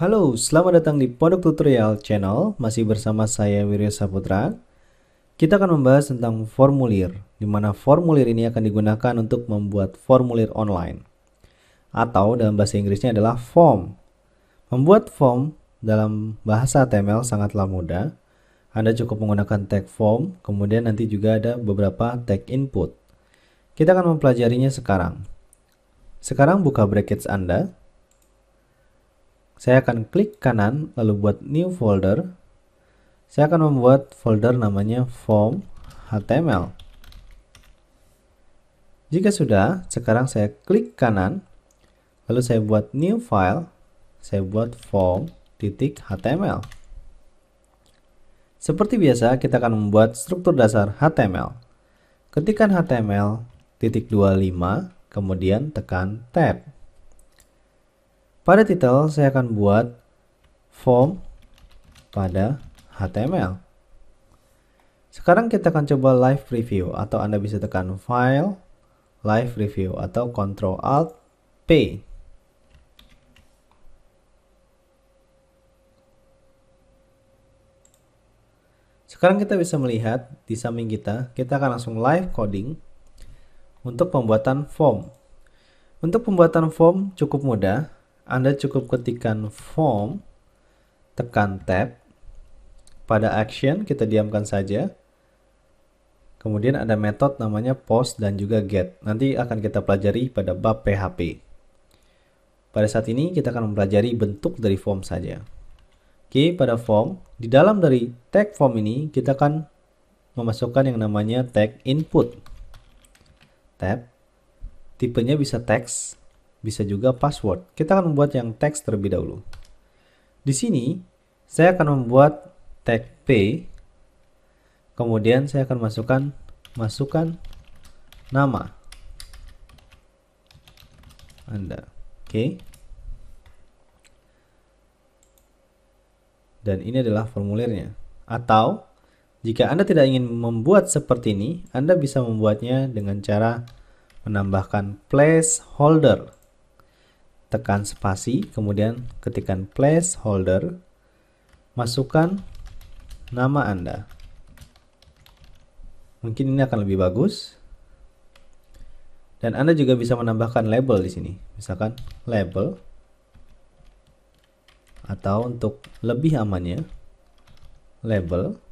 Halo, selamat datang di Pondok Tutorial Channel. Masih bersama saya Wirya Saputra. Kita akan membahas tentang formulir, di mana formulir ini akan digunakan untuk membuat formulir online. Atau dalam bahasa Inggrisnya adalah form. Membuat form dalam bahasa HTML sangatlah mudah. Anda cukup menggunakan tag form, kemudian nanti juga ada beberapa tag input. Kita akan mempelajarinya sekarang. Sekarang buka brackets Anda. Saya akan klik kanan lalu buat new folder. Saya akan membuat folder namanya form HTML. Jika sudah, sekarang saya klik kanan lalu saya buat new file. Saya buat form.html. Seperti biasa, kita akan membuat struktur dasar HTML. Ketikkan HTML.25, kemudian tekan tab. Pada title, saya akan buat form pada HTML. Sekarang kita akan coba live preview, atau Anda bisa tekan File, Live Preview, atau Ctrl Alt P. Sekarang kita bisa melihat di samping kita akan langsung live coding untuk pembuatan form. Untuk pembuatan form cukup mudah. Anda cukup ketikkan form, tekan tab. Pada action kita diamkan saja. Kemudian ada metode namanya post dan juga get. Nanti akan kita pelajari pada bab PHP. Pada saat ini kita akan mempelajari bentuk dari form saja. Oke, pada form, di dalam dari tag form ini kita akan memasukkan yang namanya tag input. Tab, tipenya bisa teks, bisa juga password. Kita akan membuat yang teks terlebih dahulu. Di sini saya akan membuat tag p. Kemudian saya akan masukkan nama Anda. Oke. Dan ini adalah formulirnya. Atau jika Anda tidak ingin membuat seperti ini, Anda bisa membuatnya dengan cara menambahkan placeholder. Tekan spasi, kemudian ketikkan placeholder, masukkan nama Anda. Mungkin ini akan lebih bagus. Dan Anda juga bisa menambahkan label di sini. Misalkan label, atau untuk lebih amannya label.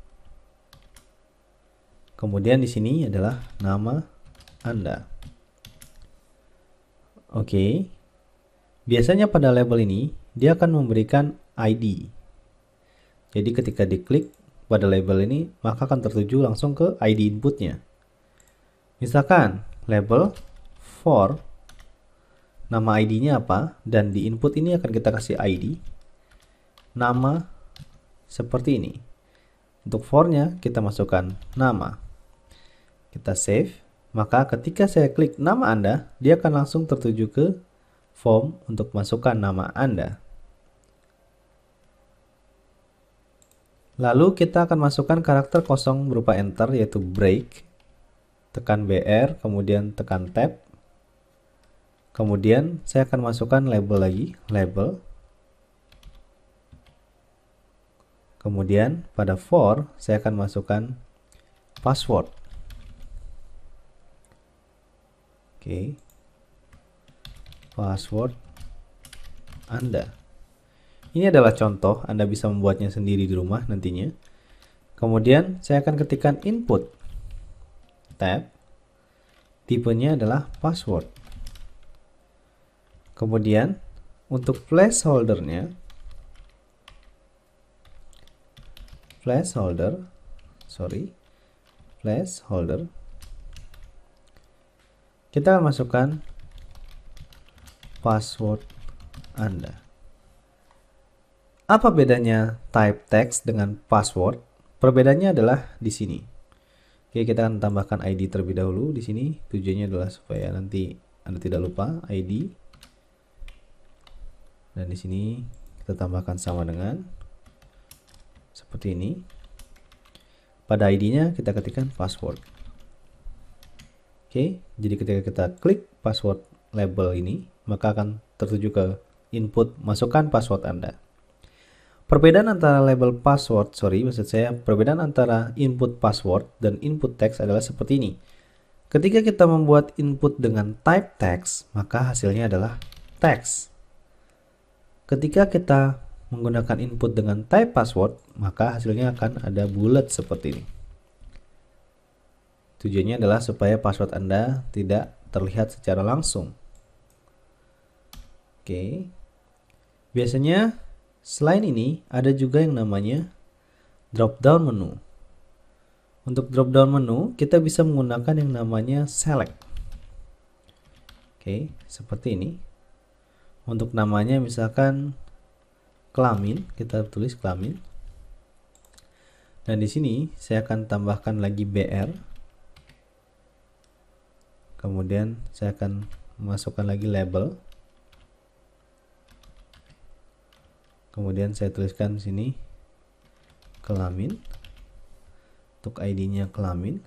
Kemudian di sini adalah nama Anda. Oke. Biasanya pada label ini, dia akan memberikan ID. Jadi ketika diklik pada label ini, maka akan tertuju langsung ke ID inputnya. Misalkan, label for, nama ID-nya apa, dan di input ini akan kita kasih ID, nama, seperti ini. Untuk for-nya, kita masukkan nama. Kita save, maka ketika saya klik nama Anda, dia akan langsung tertuju ke form untuk masukkan nama Anda. Lalu kita akan masukkan karakter kosong berupa enter, yaitu break. Tekan BR, kemudian tekan tab. Kemudian saya akan masukkan label lagi, label. Kemudian pada for, saya akan masukkan password. Oke. Password Anda. Ini adalah contoh, Anda bisa membuatnya sendiri di rumah nantinya. Kemudian saya akan ketikkan input. Tab. Tipenya adalah password. Kemudian untuk placeholder-nya, placeholder, kita akan masukkan password Anda. Apa bedanya type text dengan password? Perbedaannya adalah di sini. Oke, kita akan tambahkan ID terlebih dahulu di sini. Tujuannya adalah supaya nanti Anda tidak lupa ID. Dan di sini kita tambahkan sama dengan seperti ini. Pada ID-nya kita ketikkan password. Oke, jadi ketika kita klik password label ini, maka akan tertuju ke input masukkan password Anda. Perbedaan antara label password, perbedaan antara input password dan input text adalah seperti ini. Ketika kita membuat input dengan type text, maka hasilnya adalah text. Ketika kita menggunakan input dengan type password, maka hasilnya akan ada bullet seperti ini. Tujuannya adalah supaya password Anda tidak terlihat secara langsung. Oke. Biasanya selain ini ada juga yang namanya drop down menu. Untuk drop down menu kita bisa menggunakan yang namanya select. Oke, seperti ini. Untuk namanya misalkan kelamin, kita tulis kelamin. Dan di sini saya akan tambahkan lagi BR. Kemudian saya akan memasukkan lagi label. Kemudian saya tuliskan di sini kelamin. Untuk ID-nya kelamin.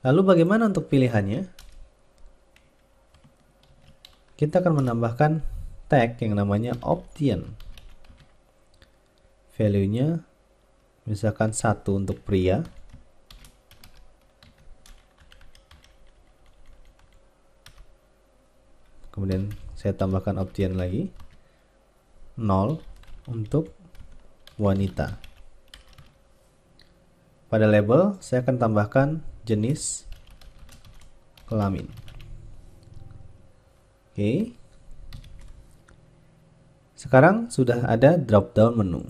Lalu bagaimana untuk pilihannya? Kita akan menambahkan tag yang namanya option. Value-nya misalkan 1 untuk pria. Kemudian saya tambahkan option lagi. 0 untuk wanita. Pada label saya akan tambahkan jenis kelamin. Oke. Sekarang sudah ada drop down menu.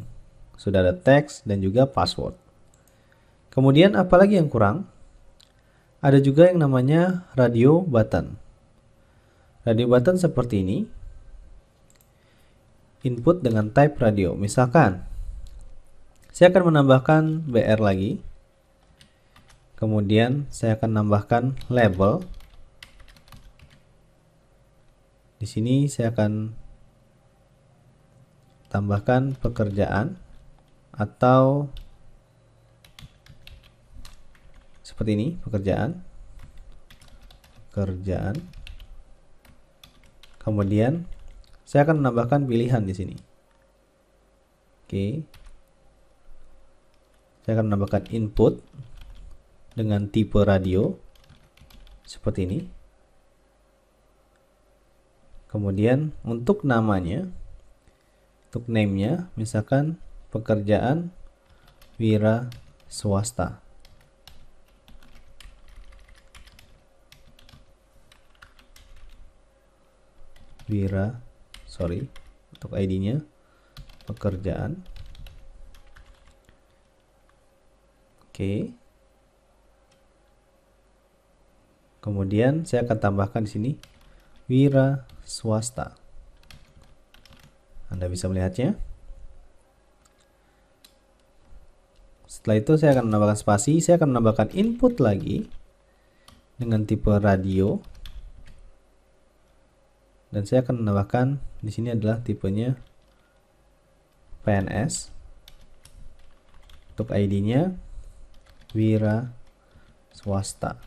Sudah ada teks dan juga password. Kemudian apalagi yang kurang? Ada juga yang namanya radio button. Radio button seperti ini. Input dengan type radio. Misalkan saya akan menambahkan BR lagi. Kemudian saya akan menambahkan label. Di sini saya akan tambahkan pekerjaan atau seperti ini, pekerjaan. Kemudian saya akan menambahkan pilihan di sini. Oke. Saya akan menambahkan input dengan tipe radio seperti ini. Kemudian untuk namanya, untuk name-nya misalkan pekerjaan wira swasta. Untuk ID-nya pekerjaan. Oke. Kemudian saya akan tambahkan di sini wira swasta. Anda bisa melihatnya. Setelah itu saya akan menambahkan spasi, saya akan menambahkan input lagi dengan tipe radio. Dan saya akan menambahkan di sini adalah tipenya PNS. Untuk ID-nya wira swasta.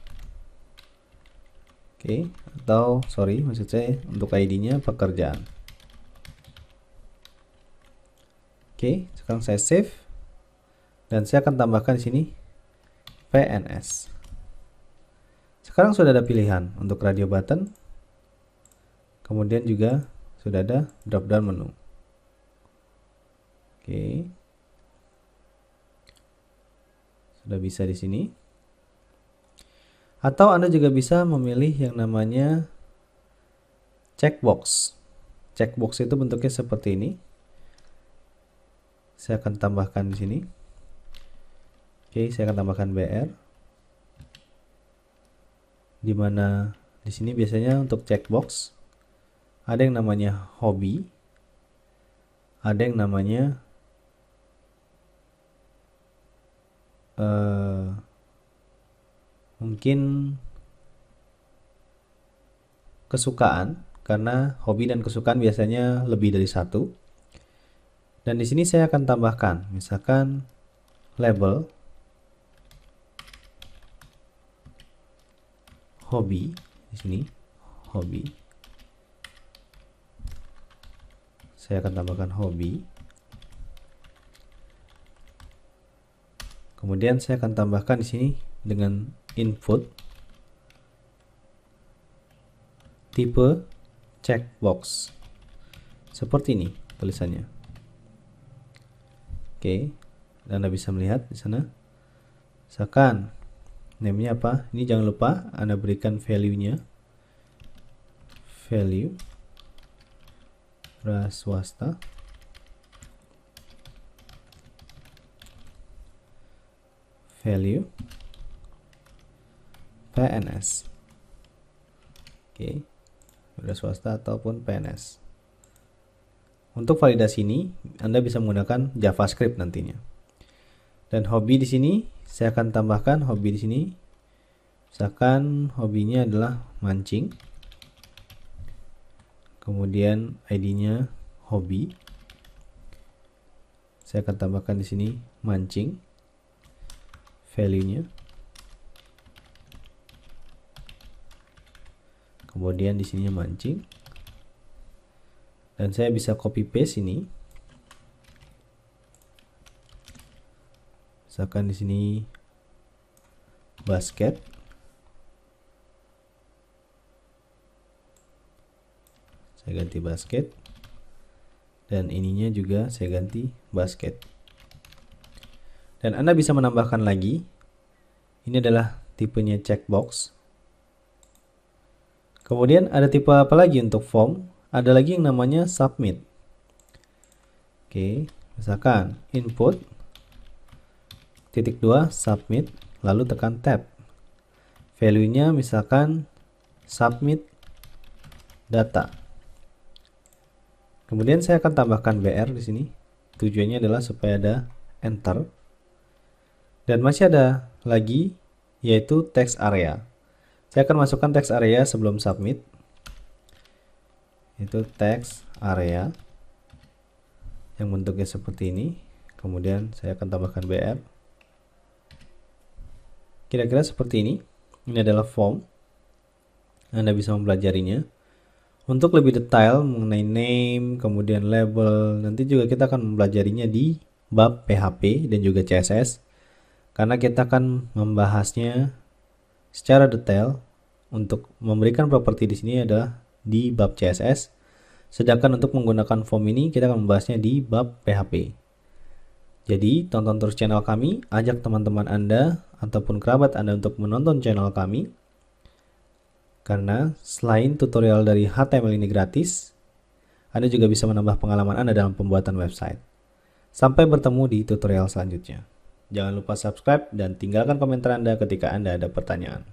Oke, maksud saya untuk ID-nya pekerjaan. Oke, sekarang saya save dan saya akan tambahkan di sini PNS. Sekarang sudah ada pilihan untuk radio button. Kemudian juga sudah ada drop down menu. Oke. Sudah bisa di sini. Atau Anda juga bisa memilih yang namanya checkbox. Checkbox itu bentuknya seperti ini. Saya akan tambahkan di sini. Oke, saya akan tambahkan BR. Di mana di sini biasanya untuk checkbox ada yang namanya hobi, ada yang namanya mungkin kesukaan, karena hobi dan kesukaan biasanya lebih dari satu. Dan di sini saya akan tambahkan, misalkan label hobi di sini, hobi. Saya akan tambahkan hobi. Kemudian saya akan tambahkan di sini dengan input tipe checkbox. Seperti ini tulisannya. Oke, Anda bisa melihat di sana. Misalkan name-nya apa? Ini jangan lupa Anda berikan value-nya. Value swasta. Value PNS. Oke, swasta ataupun PNS. Untuk validasi ini, Anda bisa menggunakan JavaScript nantinya. Dan hobi di sini, saya akan tambahkan hobi di sini. Misalkan hobinya adalah mancing. Kemudian ID-nya hobi. Saya akan tambahkan di sini mancing. Value-nya. Kemudian di sini mancing. Dan saya bisa copy paste ini. Misalkan di sini basket. Saya ganti basket. Dan ininya juga saya ganti basket. Dan Anda bisa menambahkan lagi. Ini adalah tipenya checkbox. Kemudian ada tipe apa lagi untuk form? Ada lagi yang namanya submit. Oke, misalkan input (2) submit, lalu tekan tab. Value-nya misalkan submit data. Kemudian saya akan tambahkan BR di sini. Tujuannya adalah supaya ada enter. Dan masih ada lagi yaitu text area. Saya akan masukkan text area sebelum submit. Itu text area yang bentuknya seperti ini. Kemudian saya akan tambahkan BR. Kira-kira seperti ini. Ini adalah form. Anda bisa mempelajarinya. Untuk lebih detail mengenai name, kemudian label, nanti juga kita akan mempelajarinya di bab PHP dan juga CSS. Karena kita akan membahasnya secara detail. Untuk memberikan properti di sini adalah di bab CSS. Sedangkan untuk menggunakan form ini kita akan membahasnya di bab PHP. Jadi tonton terus channel kami, ajak teman-teman Anda ataupun kerabat Anda untuk menonton channel kami. Karena selain tutorial dari HTML ini gratis, Anda juga bisa menambah pengalaman Anda dalam pembuatan website. Sampai bertemu di tutorial selanjutnya. Jangan lupa subscribe dan tinggalkan komentar Anda ketika Anda ada pertanyaan.